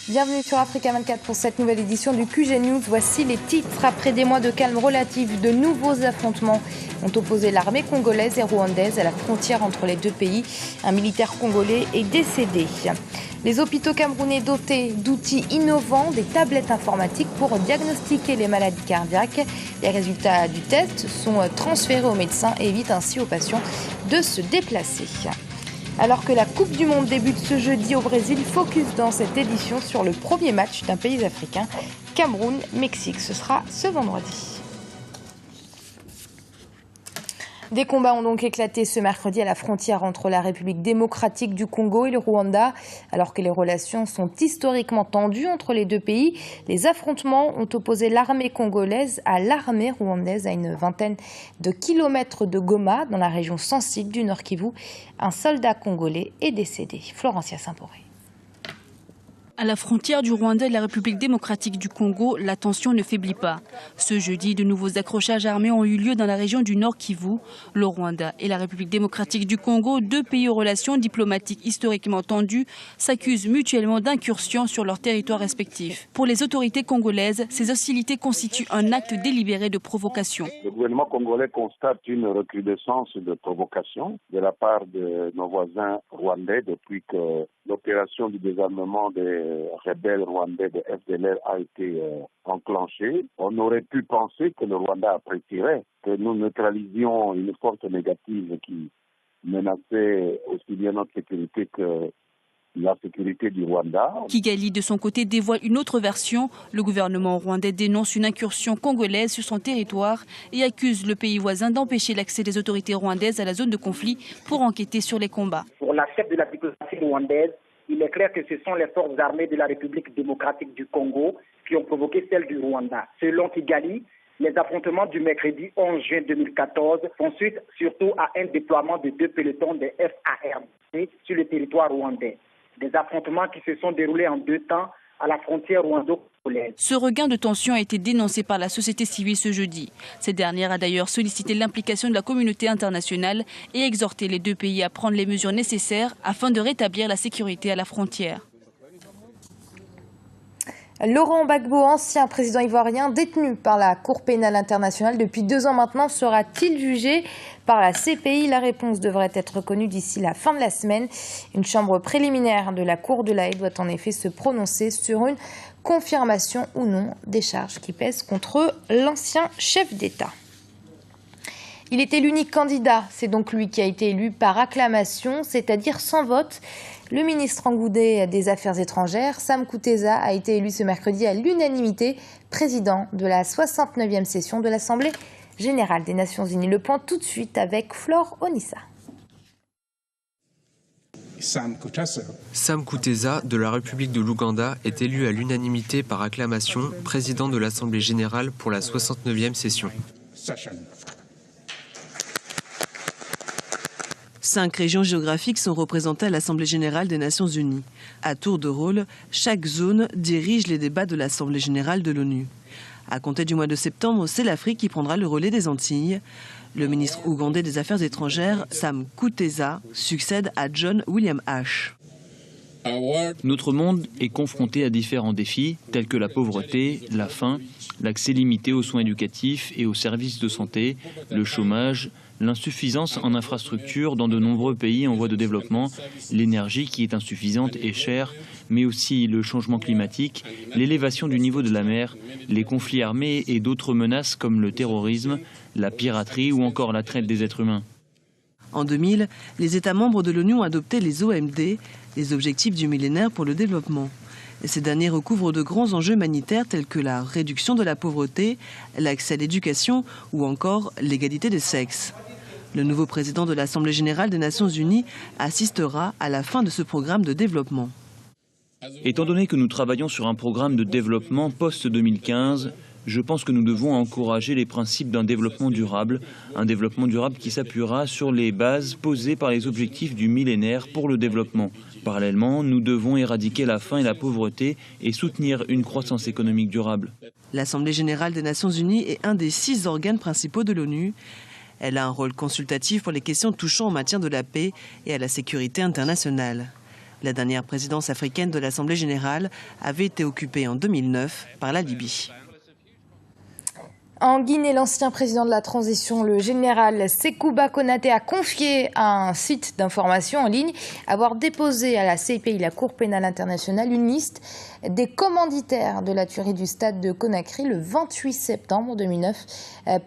Bienvenue sur Africa 24 pour cette nouvelle édition du QG News. Voici les titres. Après des mois de calme relatif, de nouveaux affrontements ont opposé l'armée congolaise et rwandaise à la frontière entre les deux pays. Un militaire congolais est décédé. Les hôpitaux camerounais dotés d'outils innovants, des tablettes informatiques pour diagnostiquer les maladies cardiaques. Les résultats du test sont transférés aux médecins et évitent ainsi aux patients de se déplacer. Alors que la Coupe du Monde débute ce jeudi au Brésil, focus dans cette édition sur le premier match d'un pays africain, Cameroun-Mexique. Ce sera ce vendredi. Des combats ont donc éclaté ce mercredi à la frontière entre la République démocratique du Congo et le Rwanda. Alors que les relations sont historiquement tendues entre les deux pays, les affrontements ont opposé l'armée congolaise à l'armée rwandaise à une vingtaine de kilomètres de Goma, dans la région sensible du Nord Kivu. Un soldat congolais est décédé. Florencia Saint-Poré. À la frontière du Rwanda et la République démocratique du Congo, la tension ne faiblit pas. Ce jeudi, de nouveaux accrochages armés ont eu lieu dans la région du Nord Kivu. Le Rwanda et la République démocratique du Congo, deux pays aux relations diplomatiques historiquement tendues, s'accusent mutuellement d'incursions sur leurs territoires respectifs. Pour les autorités congolaises, ces hostilités constituent un acte délibéré de provocation. Le gouvernement congolais constate une recrudescence de provocation de la part de nos voisins rwandais depuis que l'opération du désarmement des rebelles rwandais de FDLR a été enclenchée. On aurait pu penser que le Rwanda apprécierait que nous neutralisions une force négative qui menaçait aussi bien notre sécurité que la sécurité du Rwanda. Kigali, de son côté, dévoile une autre version. Le gouvernement rwandais dénonce une incursion congolaise sur son territoire et accuse le pays voisin d'empêcher l'accès des autorités rwandaises à la zone de conflit pour enquêter sur les combats. Pour la chef de la diplomatie rwandaise, il est clair que ce sont les forces armées de la République démocratique du Congo qui ont provoqué celles du Rwanda. Selon Kigali, les affrontements du mercredi 11 juin 2014 font suite surtout à un déploiement de deux pelotons de FARDC sur le territoire rwandais. Des affrontements qui se sont déroulés en deux temps à la frontière rwando-congolaise. Ce regain de tension a été dénoncé par la société civile ce jeudi. Cette dernière a d'ailleurs sollicité l'implication de la communauté internationale et exhorté les deux pays à prendre les mesures nécessaires afin de rétablir la sécurité à la frontière. Laurent Gbagbo, ancien président ivoirien détenu par la Cour pénale internationale depuis 2 ans maintenant, sera-t-il jugé par la CPI? La réponse devrait être connue d'ici la fin de la semaine. Une chambre préliminaire de la Cour de La Haye doit en effet se prononcer sur une confirmation ou non des charges qui pèsent contre l'ancien chef d'État. Il était l'unique candidat, c'est donc lui qui a été élu par acclamation, c'est-à-dire sans vote. Le ministre angoudé des Affaires étrangères, Sam Kutesa, a été élu ce mercredi à l'unanimité président de la 69e session de l'Assemblée générale des Nations Unies. Le point tout de suite avec Flore Onissa. Sam Kutesa de la République de l'Ouganda est élu à l'unanimité par acclamation président de l'Assemblée générale pour la 69e session. 5 régions géographiques sont représentées à l'Assemblée générale des Nations Unies. À tour de rôle, chaque zone dirige les débats de l'Assemblée générale de l'ONU. À compter du mois de septembre, c'est l'Afrique qui prendra le relais des Antilles. Le ministre ougandais des Affaires étrangères, Sam Kutesa, succède à John William Ash. Notre monde est confronté à différents défis, tels que la pauvreté, la faim, l'accès limité aux soins éducatifs et aux services de santé, le chômage, l'insuffisance en infrastructures dans de nombreux pays en voie de développement, l'énergie qui est insuffisante et chère, mais aussi le changement climatique, l'élévation du niveau de la mer, les conflits armés et d'autres menaces comme le terrorisme, la piraterie ou encore la traite des êtres humains. En 2000, les États membres de l'ONU ont adopté les OMD, les objectifs du millénaire pour le développement. Ces derniers recouvrent de grands enjeux humanitaires tels que la réduction de la pauvreté, l'accès à l'éducation ou encore l'égalité des sexes. Le nouveau président de l'Assemblée générale des Nations Unies assistera à la fin de ce programme de développement. Étant donné que nous travaillons sur un programme de développement post-2015, je pense que nous devons encourager les principes d'un développement durable, un développement durable qui s'appuiera sur les bases posées par les objectifs du millénaire pour le développement. Parallèlement, nous devons éradiquer la faim et la pauvreté et soutenir une croissance économique durable. L'Assemblée générale des Nations Unies est un des 6 organes principaux de l'ONU. Elle a un rôle consultatif pour les questions touchant au maintien de la paix et à la sécurité internationale. La dernière présidence africaine de l'Assemblée générale avait été occupée en 2009 par la Libye. En Guinée, l'ancien président de la transition, le général Sekouba Konaté, a confié à un site d'information en ligne avoir déposé à la CPI, la Cour pénale internationale, une liste des commanditaires de la tuerie du stade de Conakry le 28 septembre 2009.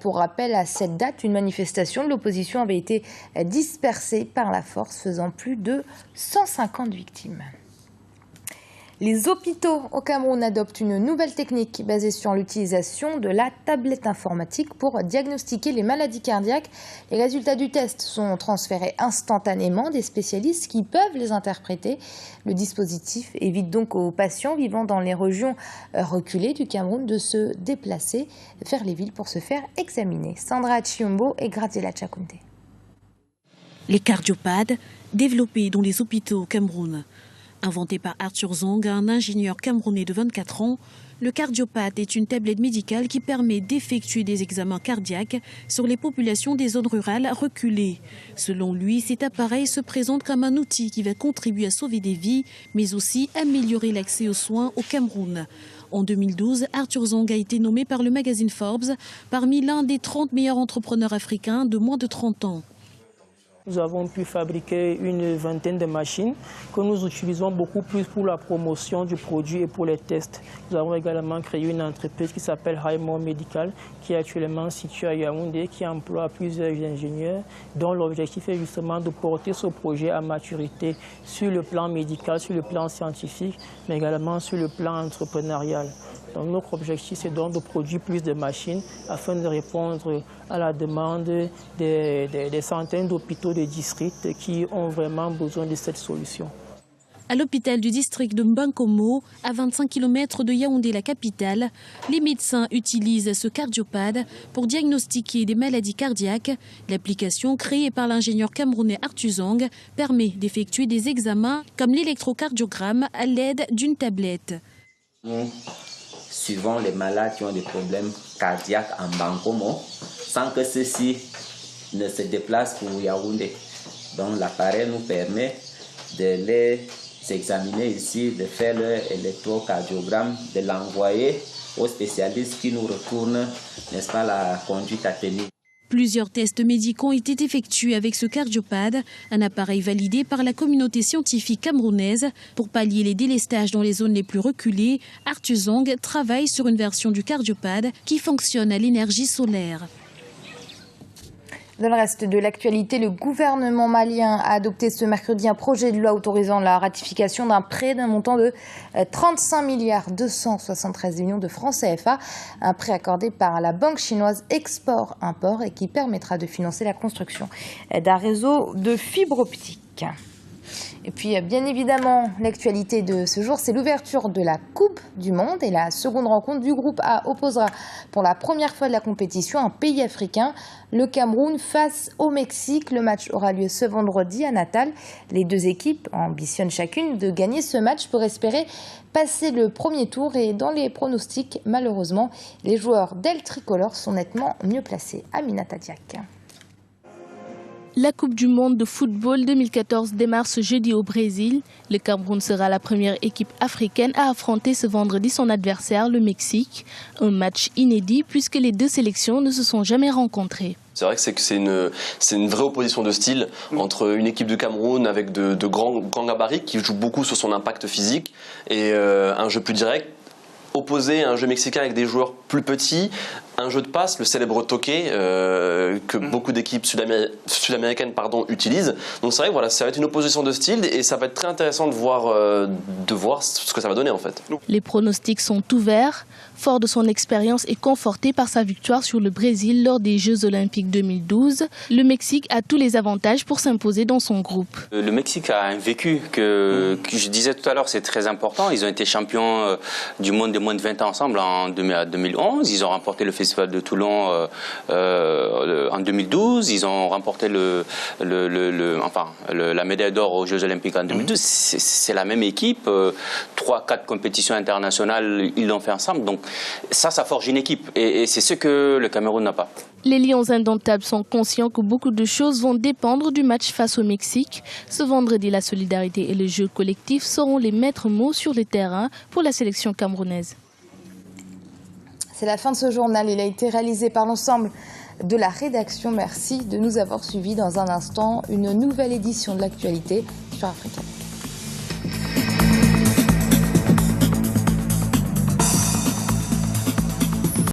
Pour rappel, à cette date, une manifestation de l'opposition avait été dispersée par la force, faisant plus de 150 victimes. Les hôpitaux au Cameroun adoptent une nouvelle technique basée sur l'utilisation de la tablette informatique pour diagnostiquer les maladies cardiaques. Les résultats du test sont transférés instantanément des spécialistes qui peuvent les interpréter. Le dispositif évite donc aux patients vivant dans les régions reculées du Cameroun de se déplacer vers les villes pour se faire examiner. Sandra Chiombo et Graziella Chakunte. Les cardiopades développés dans les hôpitaux au Cameroun. Inventé par Arthur Zong, un ingénieur camerounais de 24 ans, le cardiopathe est une tablette médicale qui permet d'effectuer des examens cardiaques sur les populations des zones rurales reculées. Selon lui, cet appareil se présente comme un outil qui va contribuer à sauver des vies, mais aussi améliorer l'accès aux soins au Cameroun. En 2012, Arthur Zong a été nommé par le magazine Forbes parmi l'un des 30 meilleurs entrepreneurs africains de moins de 30 ans. Nous avons pu fabriquer une vingtaine de machines que nous utilisons beaucoup plus pour la promotion du produit et pour les tests. Nous avons également créé une entreprise qui s'appelle Raymond Medical, qui est actuellement située à Yaoundé, qui emploie plusieurs ingénieurs, dont l'objectif est justement de porter ce projet à maturité sur le plan médical, sur le plan scientifique, mais également sur le plan entrepreneurial. Donc notre objectif, c'est donc de produire plus de machines afin de répondre à la demande des centaines d'hôpitaux de districts qui ont vraiment besoin de cette solution. À l'hôpital du district de Mbankomo, à 25 km de Yaoundé, la capitale, les médecins utilisent ce cardiopade pour diagnostiquer des maladies cardiaques. L'application créée par l'ingénieur camerounais Arthur Zong permet d'effectuer des examens comme l'électrocardiogramme à l'aide d'une tablette. Suivant les malades qui ont des problèmes cardiaques en Mbankomo, sans que ceux-ci ne se déplacent pour Yaoundé. Donc l'appareil nous permet de les examiner ici, de faire leur électrocardiogramme, de l'envoyer aux spécialistes qui nous retournent, n'est-ce pas, la conduite à tenir. Plusieurs tests médicaux ont été effectués avec ce cardiopade, un appareil validé par la communauté scientifique camerounaise. Pour pallier les délestages dans les zones les plus reculées, Arthur Zong travaille sur une version du cardiopade qui fonctionne à l'énergie solaire. Dans le reste de l'actualité, le gouvernement malien a adopté ce mercredi un projet de loi autorisant la ratification d'un prêt d'un montant de 35,273 milliards de francs CFA, un prêt accordé par la banque chinoise Export-Import et qui permettra de financer la construction d'un réseau de fibre optique. Et puis, bien évidemment, l'actualité de ce jour, c'est l'ouverture de la Coupe du Monde et la seconde rencontre du groupe A opposera pour la première fois de la compétition un pays africain, le Cameroun face au Mexique. Le match aura lieu ce vendredi à Natal. Les deux équipes ambitionnent chacune de gagner ce match pour espérer passer le premier tour. Et dans les pronostics, malheureusement, les joueurs d'El Tricolore sont nettement mieux placés. Aminata Diak. La Coupe du Monde de football 2014 démarre ce jeudi au Brésil. Le Cameroun sera la première équipe africaine à affronter ce vendredi son adversaire, le Mexique. Un match inédit puisque les deux sélections ne se sont jamais rencontrées. C'est vrai que c'est une vraie opposition de style entre une équipe du Cameroun avec de grands gabarits qui joue beaucoup sur son impact physique et un jeu plus direct, opposé à un jeu mexicain avec des joueurs plus petits, un jeu de passe, le célèbre toqué que beaucoup d'équipes sud-américaines utilisent. Donc c'est vrai que voilà, ça va être une opposition de style et ça va être très intéressant de voir ce que ça va donner en fait. Les pronostics sont ouverts. Fort de son expérience et conforté par sa victoire sur le Brésil lors des Jeux Olympiques 2012, le Mexique a tous les avantages pour s'imposer dans son groupe. Le Mexique a un vécu que je disais tout à l'heure, c'est très important. Ils ont été champions du monde de moins de 20 ans ensemble en 2011. Ils ont remporté le Festival de Toulon en 2012. Ils ont remporté la médaille d'or aux Jeux Olympiques en 2012. C'est la même équipe. 3-4 compétitions internationales, ils l'ont fait ensemble. Donc ça forge une équipe et c'est ce que le Cameroun n'a pas. Les Lions indomptables sont conscients que beaucoup de choses vont dépendre du match face au Mexique. Ce vendredi, la solidarité et le jeu collectif seront les maîtres mots sur le terrain pour la sélection camerounaise. C'est la fin de ce journal. Il a été réalisé par l'ensemble de la rédaction. Merci de nous avoir suivis. Dans un instant, une nouvelle édition de l'actualité sur Africa.